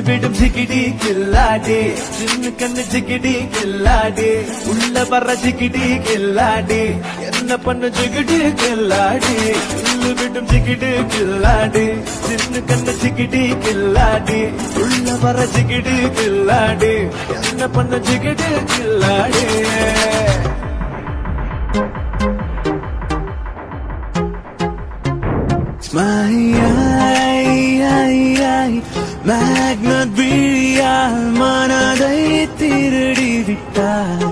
விடும் ஜிகிடி கில்லாடி சின்ன கண்ணு ஜிகிடி கில்லாடி உள்ள வர ஜிகிடி கில்லாடி என்ன பண்ண ஜிகிடி கில்லாடி விடும் ஜிகிடி கில்லாடி சின்ன கண்ணு ஜிகிடி கில்லாடி உள்ள வர ஜிகிடி கில்லாடி என்ன பண்ண ஜிகிடி கில்லாடி மேக்னட் விழியால் மனதை திருடி விட்டார்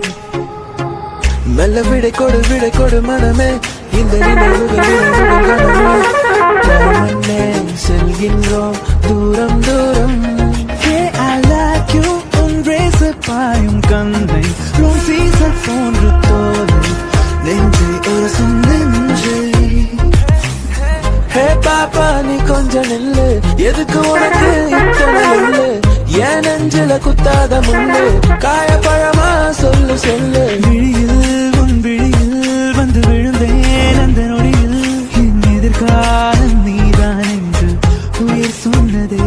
மெல்ல விடை கொடு மனமே இந்த செல்கின்றோம் தூரம் தூரம் பாயும் கந்தை சீசல் போன்று தோலை நெஞ்சை ஒரு நெஞ்சை ஹே பாப்பா நீ கொஞ்சம் நில்லு எதுக்கு உனக்கு இத்தனை இல்லு ஏன் நெஞ்சில குத்தாத முள்ளு காயப்பழமா சொல்லு விழியில் உன் விழியில் வந்து விழுந்தேன் அந்த நொடியில் என் எதிர்காலம் நீதான் என்று உயிர் சொன்னதே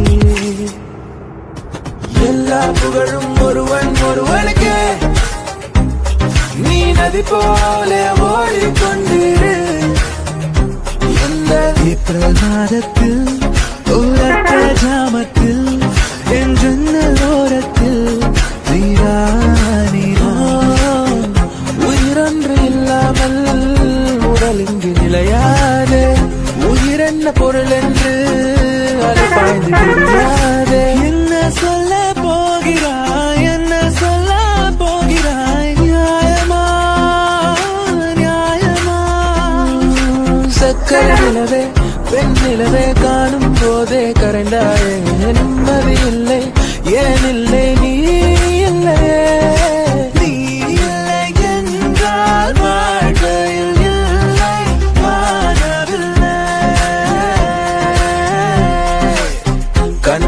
எல்லா புகழும் ஒருவனுக்கு நீ நதி போல ஓடிக்கொண்டிரு ஏப்ரல் மாதத்தில் உலர்த்த ஜாமத்தில் என் ஜன்னல் ஓரத்தில் நீரா உயிரொன்று இல்லாமல் உடல் இங்கு நிலையாது உயிர் என்ன பொருள் என்று அதை பாய்ந்து தெரியாது என்ன சொல்ல போகிறாய் என்ன சொல்ல போகிறாய் நியாயமா சக்கரை நிலவே பெண் நிலவே காணும் போதே கரைந்தாயே நிம்மதி இல்லை ஏன் இல்லை நீ